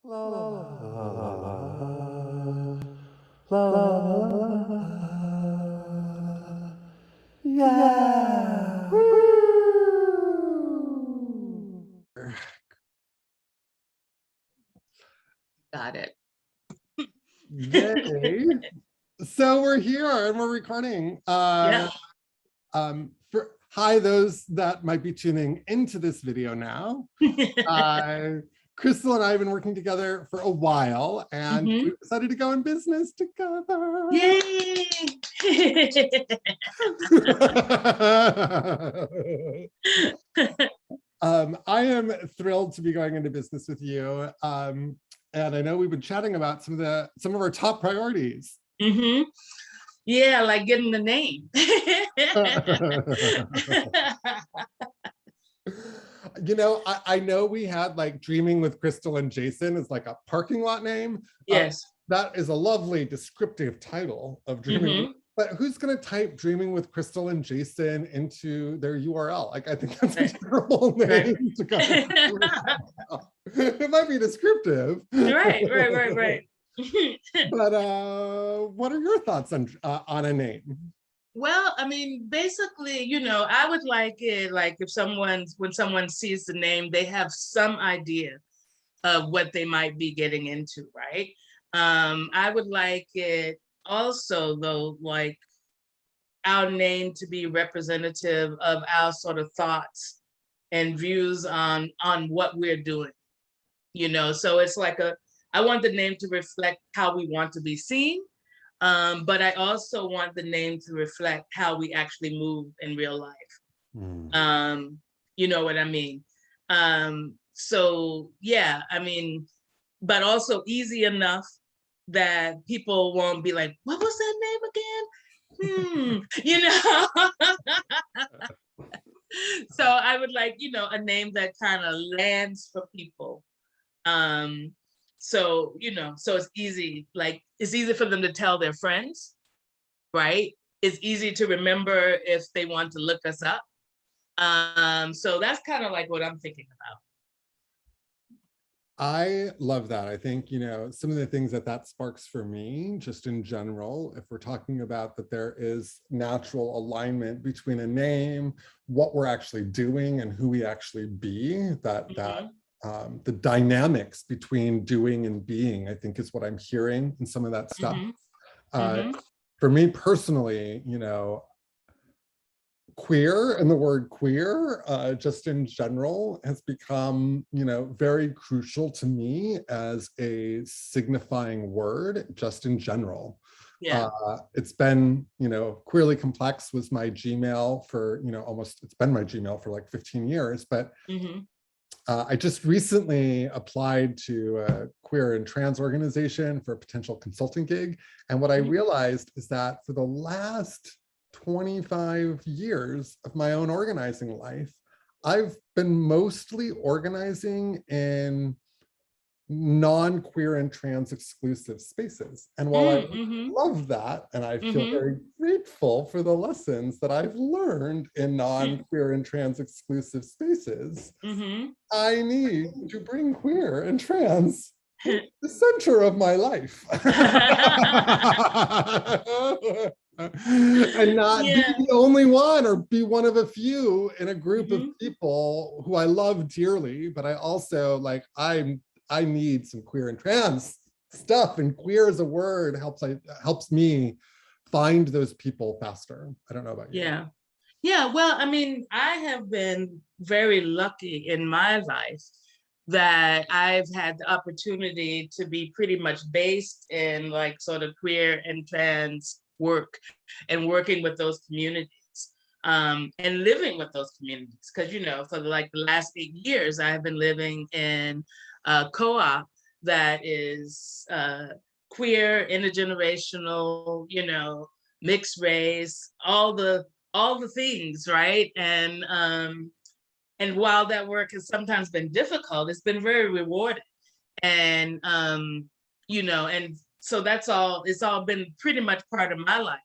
La la la la la la la yeah. Woo! Got it. Yay. So we're here and we're recording. Yeah. Hi, those that might be tuning into this video now. Crystal and I have been working together for a while, and we decided to go in business together. Yay! I am thrilled to be going into business with you. And I know we've been chatting about some of our top priorities. Yeah, like getting the name. You know, I know we had like Dreaming with Crystal and Jason is like a parking lot name. Yes. That is a lovely descriptive title of Dreaming. But who's going to type Dreaming with Crystal and Jason into their URL? Like, I think that's a terrible name to go. It might be descriptive. Right. But what are your thoughts on a name? Well, I mean, basically, you know, I would like it like if when someone sees the name, they have some idea of what they might be getting into, right? I would like it also, though, like our name to be representative of our sort of thoughts and views on what we're doing, you know. So it's like I want the name to reflect how we want to be seen, but I also want the name to reflect how we actually move in real life. You know what I mean? So yeah, I mean, but also easy enough that people won't be like, what was that name again? You know. So I would like, you know, a name that kind of lands for people. So, you know, so it's easy, like it's easy for them to tell their friends, right? It's easy to remember if they want to look us up. So that's kind of like what I'm thinking about. I love that. I think, you know, some of the things that sparks for me, just in general, if we're talking about that there is natural alignment between a name, what we're actually doing and who we actually be, the dynamics between doing and being, I think is what I'm hearing in some of that stuff. For me personally, you know, queer and the word queer just in general has become, you know, very crucial to me as a signifying word just in general. It's been, you know, Queerly Complex was my Gmail for, you know, it's been my Gmail for like 15 years, but I just recently applied to a queer and trans organization for a potential consulting gig. And what I realized is that for the last 25 years of my own organizing life, I've been mostly organizing in non-queer and trans exclusive spaces. And while I love that, and I feel very grateful for the lessons that I've learned in non-queer and trans exclusive spaces, I need to bring queer and trans to the center of my life. And not be the only one or be one of a few in a group of people who I love dearly, but I also like, I need some queer and trans stuff, and queer as a word helps me find those people faster. I don't know about you. Yeah, well, I mean, I have been very lucky in my life that I've had the opportunity to be pretty much based in like sort of queer and trans work and working with those communities and living with those communities. Because, you know, for like the last 8 years, I've been living in a co-op that is queer, intergenerational, you know, mixed race, all the things, right? And while that work has sometimes been difficult, it's been very rewarding. And you know, and so it's all been pretty much part of my life.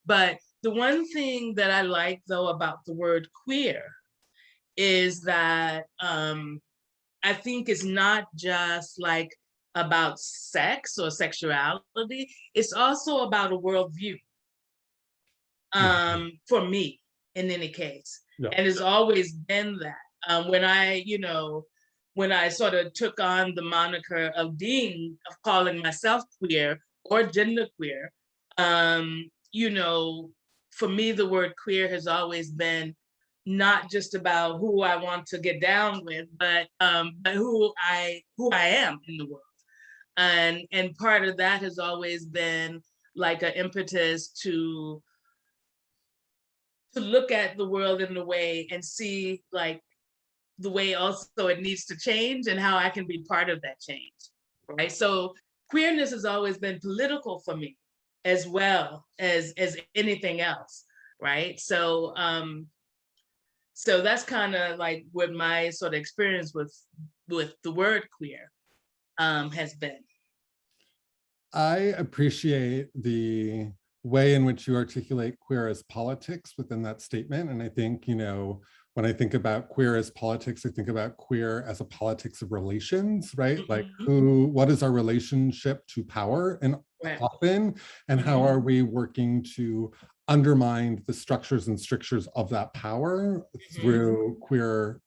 But the one thing that I like though about the word queer is that I think it's not just like about sex or sexuality. It's also about a worldview, for me, in any case. Yeah. And it's always been that. When I sort of took on the moniker of calling myself queer or genderqueer, for me, the word queer has always been not just about who I want to get down with, but who I am in the world. And part of that has always been like an impetus to look at the world in a way and see like the way also it needs to change and how I can be part of that change, right? So queerness has always been political for me as well as anything else, right? So so that's kind of like what my sort of experience with the word queer has been. I appreciate the way in which you articulate queer as politics within that statement. And I think, when I think about queer as politics, I think about queer as a politics of relations, right? Mm-hmm. Like what is our relationship to power and right. often, and mm-hmm. how are we working to undermine the structures and strictures of that power mm-hmm. through queer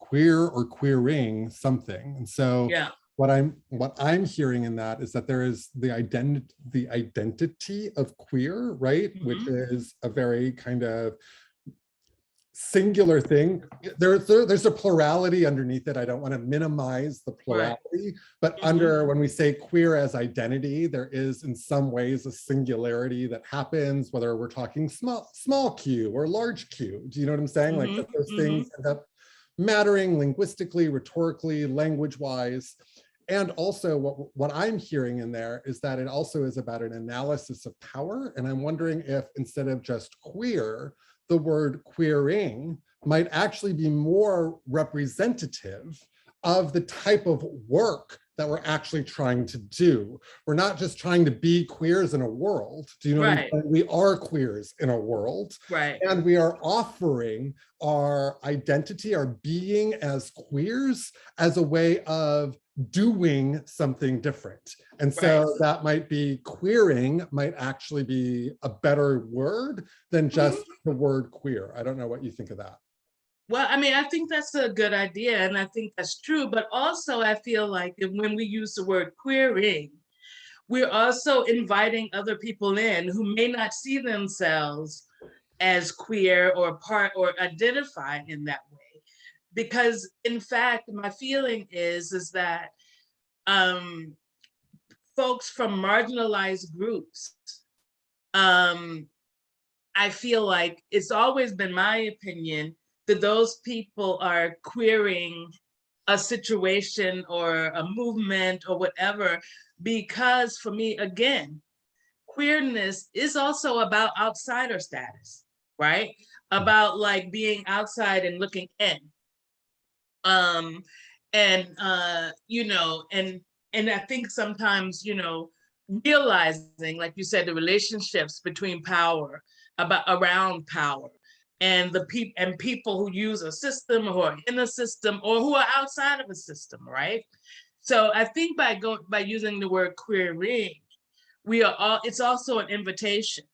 or queering something. And so yeah. What I'm hearing in that is that there is the identity of queer, right? Mm-hmm. Which is a very kind of singular thing. There's a plurality underneath it. I don't want to minimize the plurality, right. but mm-hmm. when we say queer as identity, there is in some ways a singularity that happens, whether we're talking small q or large q. Do you know what I'm saying? Mm-hmm. Like those mm-hmm. things end up mattering linguistically, rhetorically, language-wise. And also what I'm hearing in there is that it also is about an analysis of power. And I'm wondering if instead of just queer, the word queering might actually be more representative of the type of work that we're actually trying to do. We're not just trying to be queers in a world. Do you know right. what I'm saying? We are queers in a world. Right. And we are offering our identity, our being as queers as a way of doing something different. And so right. that might be queering might actually be a better word than just mm-hmm. the word queer. I don't know what you think of that. Well, I mean, I think that's a good idea, and I think that's true. But also, I feel like when we use the word queering, we're also inviting other people in who may not see themselves as queer or part or identify in that way. Because, in fact, my feeling is that folks from marginalized groups, I feel like it's always been my opinion that those people are queering a situation or a movement or whatever, because for me, again, queerness is also about outsider status, right? About like being outside and looking in. And I think sometimes, realizing, like you said, the relationships between power, around power, and people who use a system or who are in a system or who are outside of a system, right? So I think by using the word queering, it's also an invitation.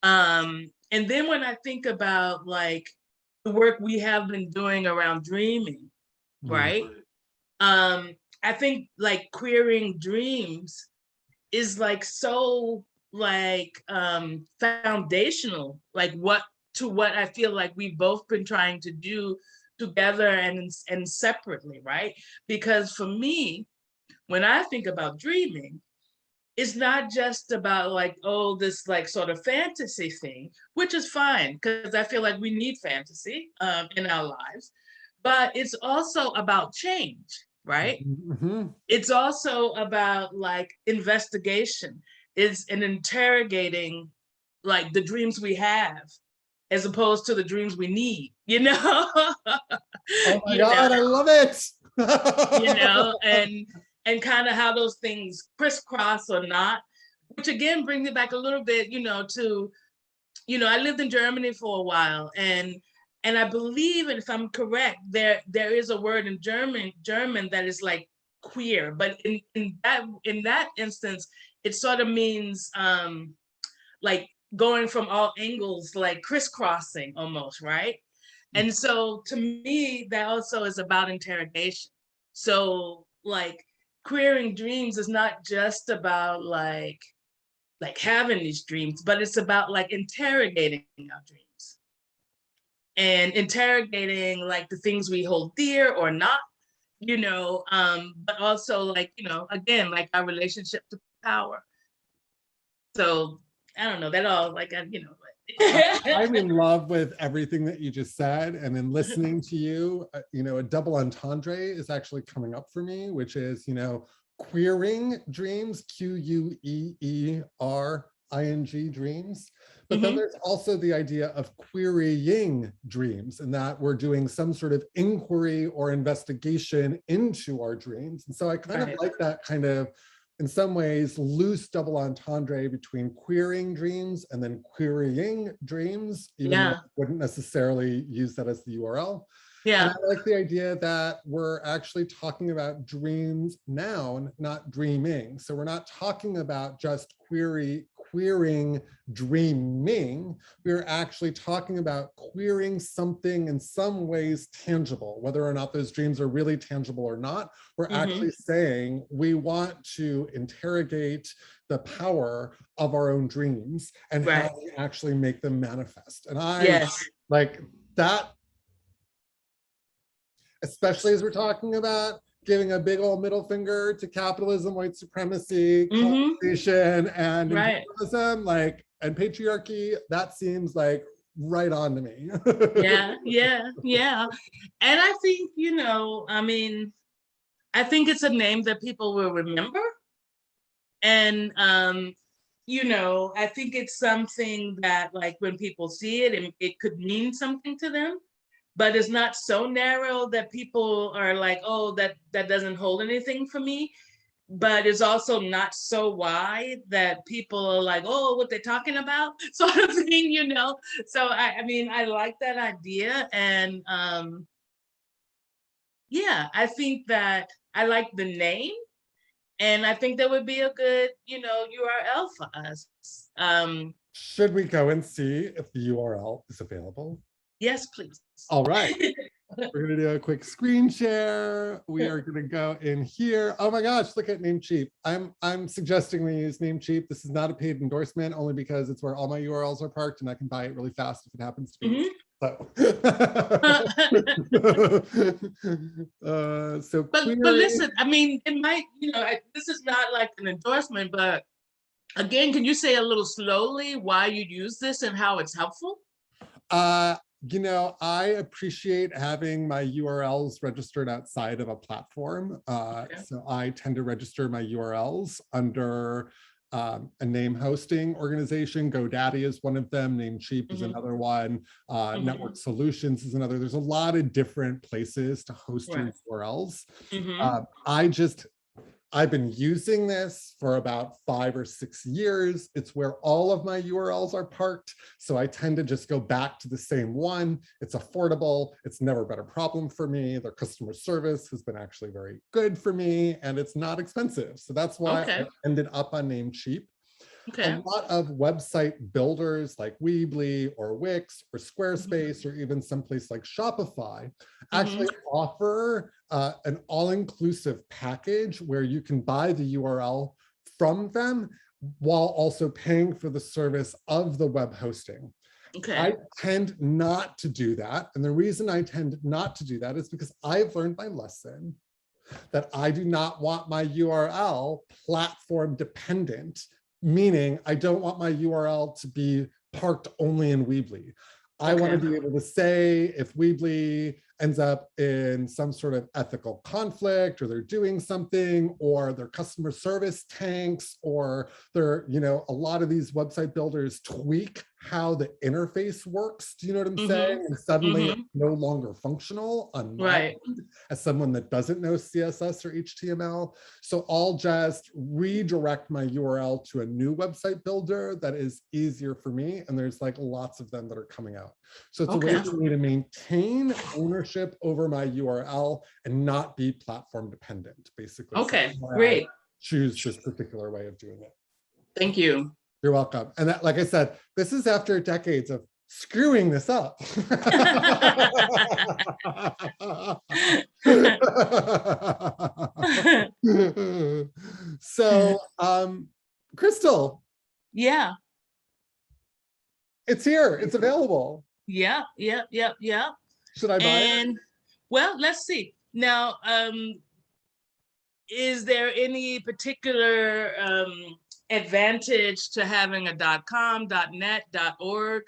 And then when I think about like the work we have been doing around dreaming, right? I think like queering dreams is like so like foundational, like what I feel like we've both been trying to do together and separately, right? Because for me, when I think about dreaming, it's not just about like, oh, this like sort of fantasy thing, which is fine, because I feel like we need fantasy in our lives, but it's also about change, right? Mm-hmm. It's also about like investigation. It's an interrogating like the dreams we have as opposed to the dreams we need, Oh my God, I love it. And kind of how those things crisscross or not, which again brings it back a little bit, to, I lived in Germany for a while, and I believe, and if I'm correct, there is a word in German that is like queer, but in that instance, it sort of means like going from all angles, like crisscrossing almost, right? And so to me, that also is about interrogation. So like queering dreams is not just about like having these dreams, but it's about like interrogating our dreams and interrogating like the things we hold dear or not, but also like, again, like our relationship to power. So I don't know, that all like, I'm in love with everything that you just said. And in listening to you, a double entendre is actually coming up for me, which is, queering dreams, QUEERING dreams. But then there's also the idea of querying dreams, and that we're doing some sort of inquiry or investigation into our dreams. And so I kind of like that kind of, in some ways, loose double entendre between querying dreams and then querying dreams, even though I wouldn't necessarily use that as the URL. And I like the idea that we're actually talking about dreams noun, not dreaming. So we're not talking about just queering dreaming. We're actually talking about queering something in some ways tangible, whether or not those dreams are really tangible or not. We're actually saying we want to interrogate the power of our own dreams and how we actually make them manifest. And I like that, especially as we're talking about giving a big old middle finger to capitalism, white supremacy, colonization, and imperialism, like, and patriarchy. That seems like right on to me. Yeah. And I think, I think it's a name that people will remember. And, I think it's something that, like, when people see it, it could mean something to them. But it's not so narrow that people are like, oh, that doesn't hold anything for me. But it's also not so wide that people are like, oh, what they're talking about, sort of thing, So I mean, I like that idea. And I think that I like the name. And I think that would be a good, URL for us. Should we go and see if the URL is available? Yes, please. All right. We're going to do a quick screen share. We are going to go in here. Oh my gosh, look at Namecheap. I'm suggesting we use Namecheap. This is not a paid endorsement, only because it's where all my URLs are parked and I can buy it really fast if it happens to be. So, but listen, I mean, it might, this is not like an endorsement, but again, can you say a little slowly why you use this and how it's helpful? I appreciate having my URLs registered outside of a platform. So I tend to register my URLs under a name hosting organization. GoDaddy is one of them. Namecheap is another one. Network Solutions is another. There's a lot of different places to host your URLs. I've been using this for about 5 or 6 years. It's where all of my URLs are parked. So I tend to just go back to the same one. It's affordable. It's never been a problem for me. Their customer service has been actually very good for me, and it's not expensive. So that's why I ended up on Namecheap. A lot of website builders like Weebly or Wix or Squarespace or even someplace like Shopify actually offer an all-inclusive package where you can buy the URL from them while also paying for the service of the web hosting. I tend not to do that. And the reason I tend not to do that is because I've learned my lesson that I do not want my URL platform dependent, meaning I don't want my URL to be parked only in Weebly. I want to be able to say if Weebly ends up in some sort of ethical conflict, or they're doing something, or their customer service tanks, or they're, a lot of these website builders tweak how the interface works. Do you know what I'm Mm-hmm. saying? And suddenly Mm-hmm. it's no longer functional on my Right. end as someone that doesn't know CSS or HTML. So I'll just redirect my URL to a new website builder that is easier for me. And there's like lots of them that are coming out. So it's a way for me to maintain ownership over my URL and not be platform dependent, basically. Okay, so great. Choose this particular way of doing it. Thank you. You're welcome. And that, like I said, this is after decades of screwing this up. So, Crystal. Yeah. It's here. It's available. Yeah. Should I buy it? Well, let's see. Now, is there any particular advantage to having a .com, .net, .org?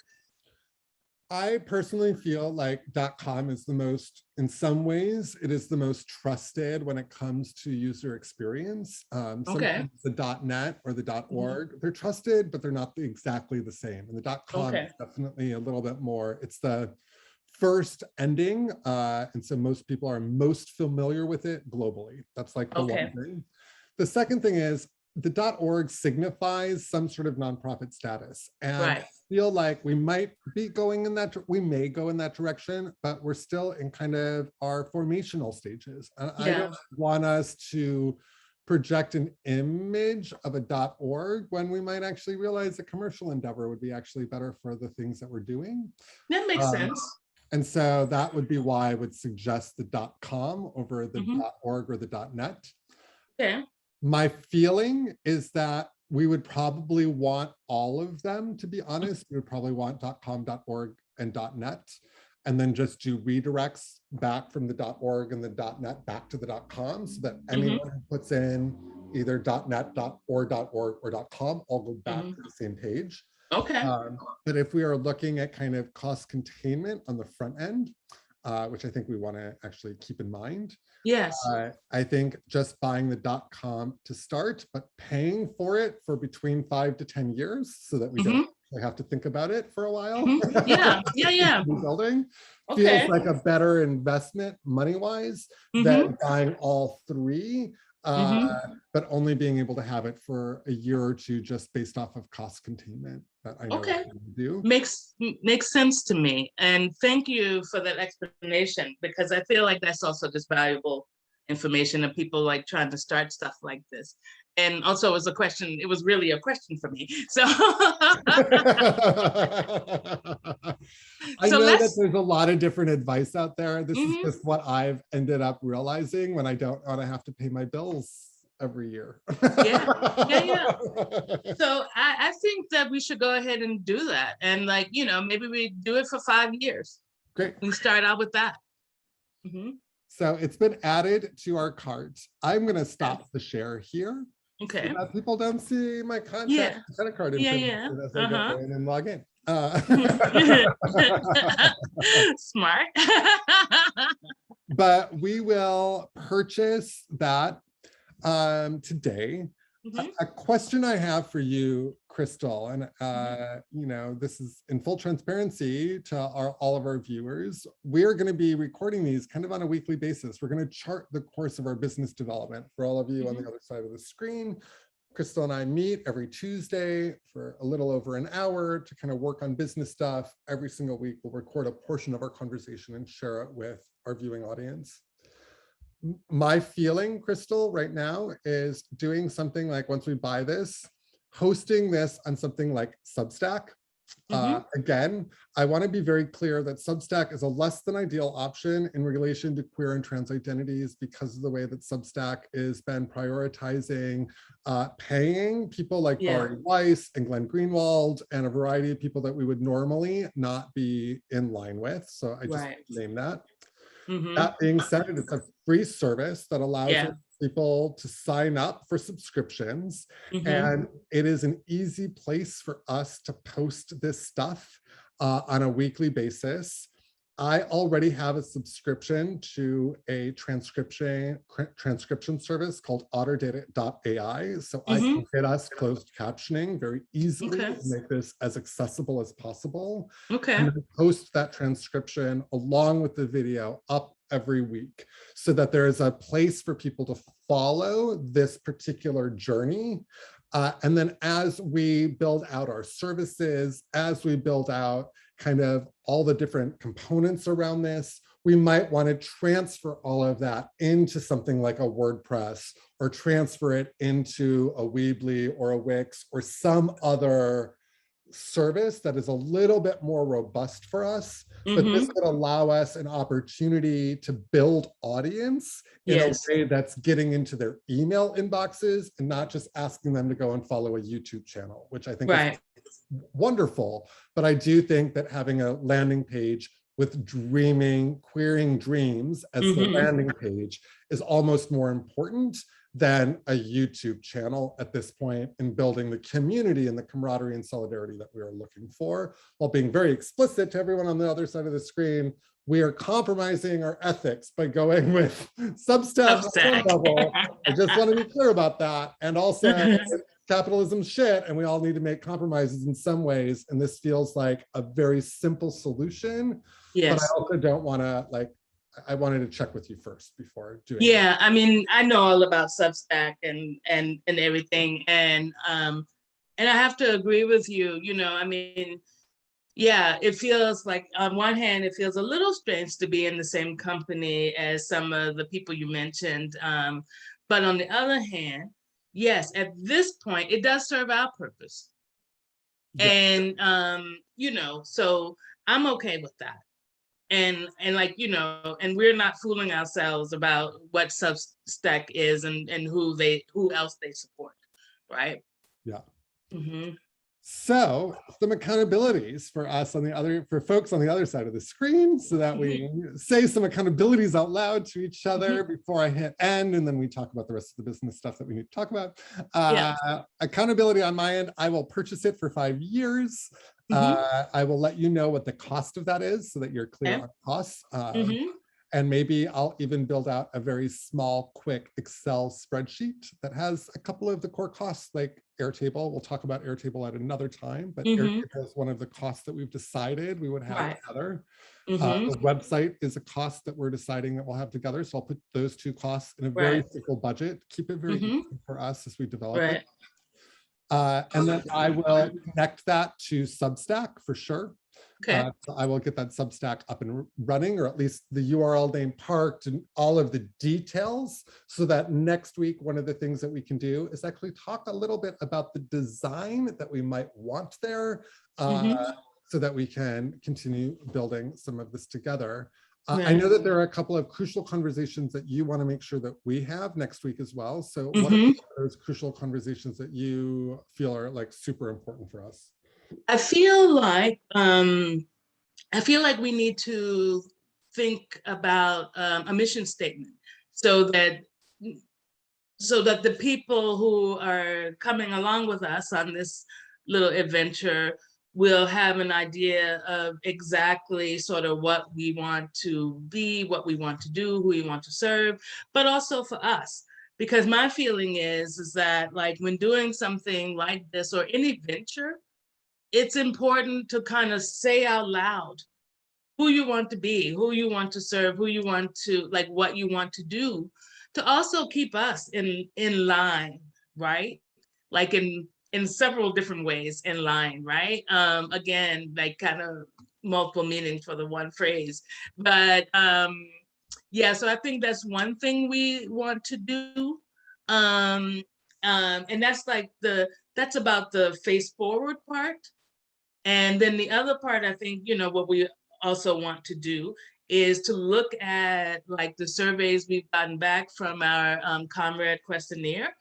I personally feel like .com is the most, in some ways, it is the most trusted when it comes to user experience. Sometimes the .net or the .org, they're trusted, but they're not exactly the same. And the .com is definitely a little bit more, it's the first ending. And so most people are most familiar with it globally. That's like the one thing. The second thing is the .org signifies some sort of nonprofit status. And I feel like we might be going in that, we may go in that direction, but we're still in kind of our formational stages. And I don't want us to project an image of a .org when we might actually realize a commercial endeavor would be actually better for the things that we're doing. That makes sense. And so that would be why I would suggest the .com over the .org or the .net. Okay. My feeling is that we would probably want all of them, to be honest. We would probably want .com, .org, and .net, and then just do redirects back from the .org and the .net back to the .com, so that anyone who puts in either .net, .org, or .com all go back to the same page. Okay. But if we are looking at kind of cost containment on the front end, which I think we want to actually keep in mind. Yes. I think just buying the .com to start, but paying for it for between 5 to 10 years so that we don't have to think about it for a while. Yeah. Rebuilding feels like a better investment money-wise than buying all three. But only being able to have it for a year or two just based off of cost containment that I know do. Makes sense to me. And thank you for that explanation, because I feel like that's also just valuable information of people like trying to start stuff like this. And also it was really a question for me. So I know that there's a lot of different advice out there. This is just what I've ended up realizing when I don't want to have to pay my bills every year. Yeah. So I think that we should go ahead and do that. And like, maybe we do it for 5 years. Great. We start out with that. So it's been added to our cart. I'm going to stop the share here. Okay. So that people don't see my contact credit card information as I go in and log in. Smart. But we will purchase that today. A question I have for you, Crystal, and this is in full transparency to all of our viewers. We're going to be recording these kind of on a weekly basis. We're going to chart the course of our business development. For all of you on the other side of the screen, Crystal and I meet every Tuesday for a little over an hour to kind of work on business stuff. Every single week, we'll record a portion of our conversation and share it with our viewing audience. My feeling, Crystal, right now is doing something like, once we buy this, hosting this on something like Substack. Again, I want to be very clear that Substack is a less than ideal option in relation to queer and trans identities because of the way that Substack has been prioritizing paying people like Bari Weiss and Glenn Greenwald and a variety of people that we would normally not be in line with. So I just name that. That being said, it's a free service that allows people to sign up for subscriptions. And it is an easy place for us to post this stuff on a weekly basis. I already have a subscription to a transcription service called otterdata.ai. So I can get us closed captioning very easily and make this as accessible as possible. And then post that transcription along with the video up every week so that there is a place for people to follow this particular journey. And then as we build out our services, as we build out kind of all the different components around this, we might want to transfer all of that into something like a WordPress, or transfer it into a Weebly or a Wix or some other service that is a little bit more robust for us. But this would allow us an opportunity to build audience in a way that's getting into their email inboxes and not just asking them to go and follow a YouTube channel, which I think is wonderful. But I do think that having a landing page with querying dreams as the landing page is almost more important than a YouTube channel at this point in building the community and the camaraderie and solidarity that we are looking for, while being very explicit to everyone on the other side of the screen. We are compromising our ethics by going with Substack on one level. I just want to be clear about that. And also, capitalism's shit, and we all need to make compromises in some ways. And this feels like a very simple solution. But I also don't want to, like, I wanted to check with you first before doing that. I mean, I know all about Substack and everything. And I have to agree with you, you know, I mean, yeah, it feels like on one hand, it feels a little strange to be in the same company as some of the people you mentioned. But on the other hand, yes, at this point, it does serve our purpose. And, you know, so I'm okay with that. And like, you know, and we're not fooling ourselves about what Substack is and who else they support, right? Yeah. So some accountabilities for us for folks on the other side of the screen, so that we say some accountabilities out loud to each other before I hit end, and then we talk about the rest of the business stuff that we need to talk about. Accountability on my end, I will purchase it for 5 years. I will let you know what the cost of that is so that you're clear on costs. And maybe I'll even build out a very small, quick Excel spreadsheet that has a couple of the core costs, like Airtable. We'll talk about Airtable at another time, but Airtable is one of the costs that we've decided we would have together. The website is a cost that we're deciding that we'll have together. So I'll put those two costs in a very simple budget, keep it very easy for us as we develop it. And then I will connect that to Substack for sure. So I will get that Substack up and running, or at least the URL name parked and all of the details, so that next week, one of the things that we can do is actually talk a little bit about the design that we might want there, so that we can continue building some of this together. I know that there are a couple of crucial conversations that you want to make sure that we have next week as well. So what are those crucial conversations that you feel are like super important for us? I feel like we need to think about a mission statement, so that the people who are coming along with us on this little adventure will have an idea of exactly sort of what we want to be, what we want to do, who we want to serve, but also for us. Because my feeling is that, like, when doing something like this or any venture, it's important to kind of say out loud who you want to be, who you want to serve, who you want to, like, what you want to do, to also keep us in line, right? Like in several different ways in line, right? Again, like kind of multiple meanings for the one phrase. But yeah, so I think that's one thing we want to do. And that's like that's about the face forward part. And then the other part, I think, you know, what we also want to do is to look at like the surveys we've gotten back from our Comrade questionnaire,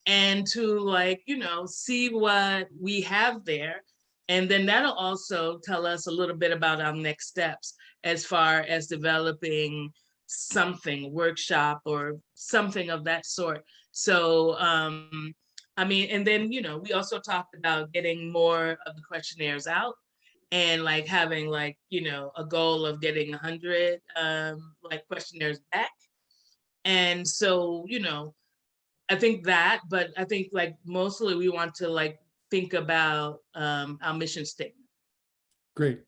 and to, like, you know, see what we have there. And then that'll also tell us a little bit about our next steps as far as developing something, workshop or something of that sort. So I mean, and then, you know, we also talked about getting more of the questionnaires out and like having like, a goal of getting 100 like questionnaires back. And so, I think that, but I think like mostly we want to like think about our mission statement. Great.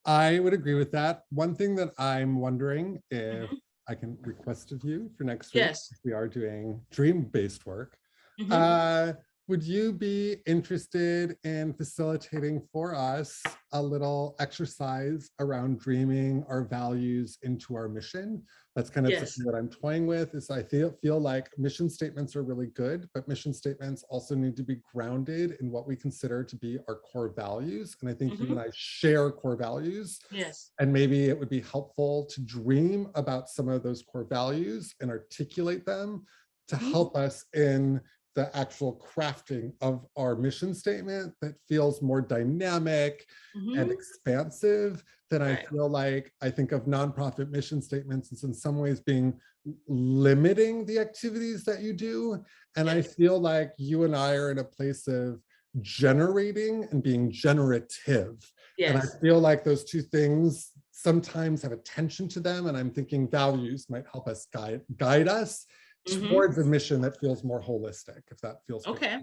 I would agree with that. One thing that I'm wondering if I can request of you for next week, Yes. we are doing dream-based work. Mm-hmm. Would you be interested in facilitating for us a little exercise around dreaming our values into our mission? That's kind of Yes. something that I'm toying with. Is I feel like mission statements are really good, but mission statements also need to be grounded in what we consider to be our core values. And I think you and I share core values. Yes. And maybe it would be helpful to dream about some of those core values and articulate them to help us in the actual crafting of our mission statement that feels more dynamic and expansive than I feel like I think of nonprofit mission statements as in some ways being limiting the activities that you do. And I feel like you and I are in a place of generating and being generative. And I feel like those two things sometimes have a tension to them. And I'm thinking values might help us guide us towards a mission that feels more holistic, if that feels okay.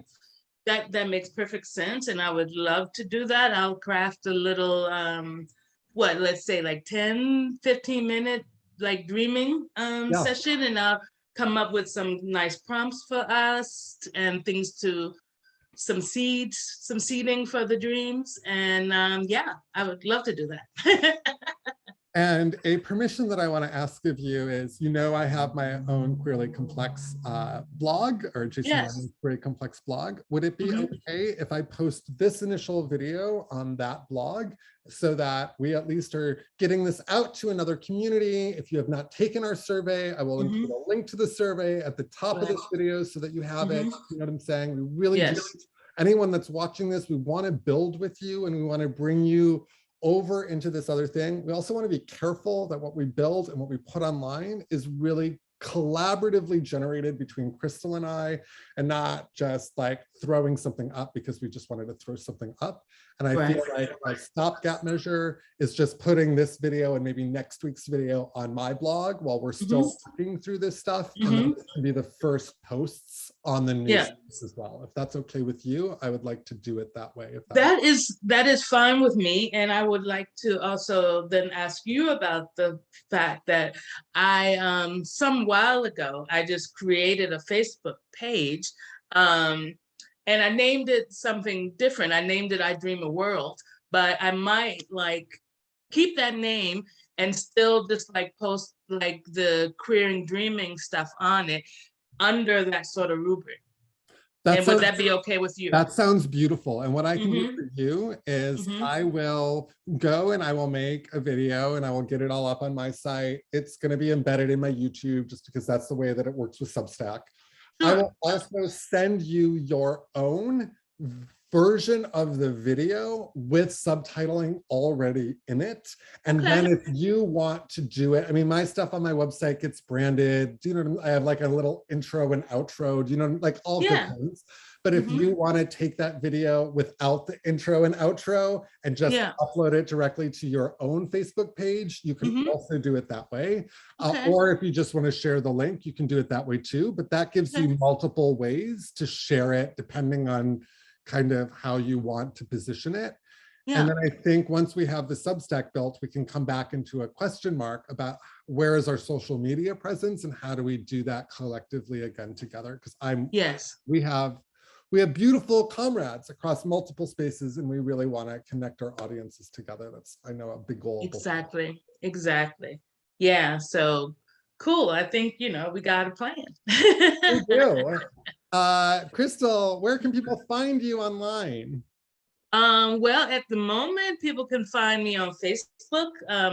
Good. That makes perfect sense, and I would love to do that. I'll craft a little let's say like 10-15 minute like dreaming session, and I'll come up with some nice prompts for us and things to some seeding for the dreams, and yeah, I would love to do that. And a permission that I want to ask of you is, I have my own Queerly Complex blog, or Jason Lyman's Queerly Complex blog. Would it be okay if I post this initial video on that blog so that we at least are getting this out to another community? If you have not taken our survey, I will include a link to the survey at the top of this video so that you have it. You know what I'm saying? We really do. Anyone that's watching this, we want to build with you and we want to bring you over into this other thing. We also want to be careful that what we build and what we put online is really collaboratively generated between Crystal and I, and not just like throwing something up because we just wanted to throw something up. And I feel like a stopgap measure is just putting this video and maybe next week's video on my blog while we're still working through this stuff. And then this can be the first posts on the news as well. If that's okay with you, I would like to do it that way. If that is fine with me. And I would like to also then ask you about the fact that I some while ago, I just created a Facebook page. And I named it something different. I named it I Dream a World, but I might like keep that name and still just like post like the queer and dreaming stuff on it under that sort of rubric. And would that be okay with you? That sounds beautiful. And what I can do for you is I will go and I will make a video and I will get it all up on my site. It's going to be embedded in my YouTube just because that's the way that it works with Substack. I will also send you your own version of the video with subtitling already in it. And then if you want to do it, I mean, my stuff on my website gets branded. Do you know what I have like a little intro and outro, do you know, like all good things. But if you want to take that video without the intro and outro and just upload it directly to your own Facebook page, you can also do it that way. Or if you just want to share the link, you can do it that way too. But that gives you multiple ways to share it depending on kind of how you want to position it. And then I think once we have the Substack built, we can come back into a question mark about where is our social media presence and how do we do that collectively again together? Because we have beautiful comrades across multiple spaces and we really want to connect our audiences together. That's, I know, a big goal. Exactly. Yeah, so cool. I think, we got a plan. We do. Crystal, where can people find you online? Well, at the moment, people can find me on Facebook,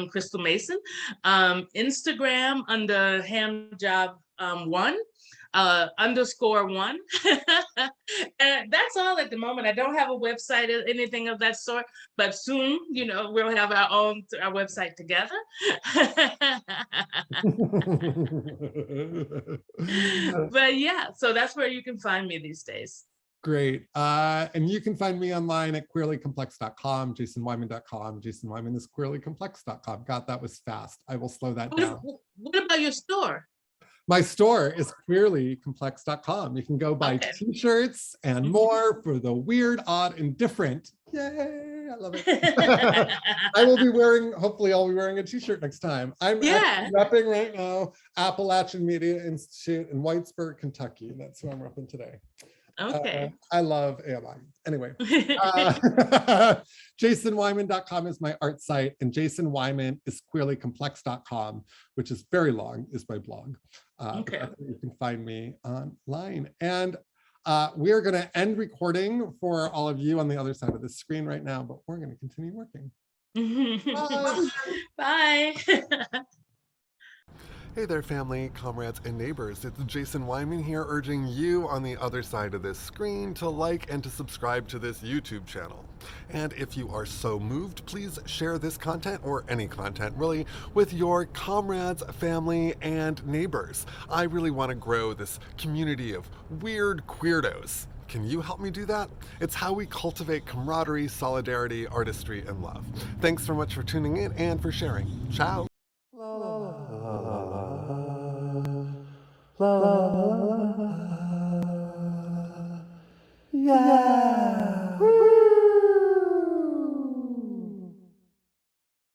Crystal Mason, Instagram under handjob1, _1. And that's all at the moment. I don't have a website or anything of that sort, but soon, we'll have our website together. But yeah, so that's where you can find me these days. Great. And you can find me online at queerlycomplex.com, jasonwyman.com. Jason Wyman is queerlycomplex.com. God, that was fast. I will slow that down. What about your store? My store is queerlycomplex.com. You can go buy t-shirts and more for the weird, odd, and different. Yay, I love it. I will be wearing, hopefully I'll be wearing a t-shirt next time. I'm actually repping right now Appalachian Media Institute in Whitesburg, Kentucky. That's who I'm repping today. Okay. I love AMI. Anyway, jasonwyman.com is my art site, and Jason Wyman is queerlycomplex.com, which is very long, is my blog. You can find me online. And we are going to end recording for all of you on the other side of the screen right now, but we're going to continue working. Bye. Hey there, family, comrades, and neighbors. It's Jason Wyman here, urging you on the other side of this screen to like and to subscribe to this YouTube channel. And if you are so moved, please share this content, or any content really, with your comrades, family, and neighbors. I really want to grow this community of weird queerdos. Can you help me do that? It's how we cultivate camaraderie, solidarity, artistry, and love. Thanks so much for tuning in and for sharing. Ciao. La la la la la la. Yeah.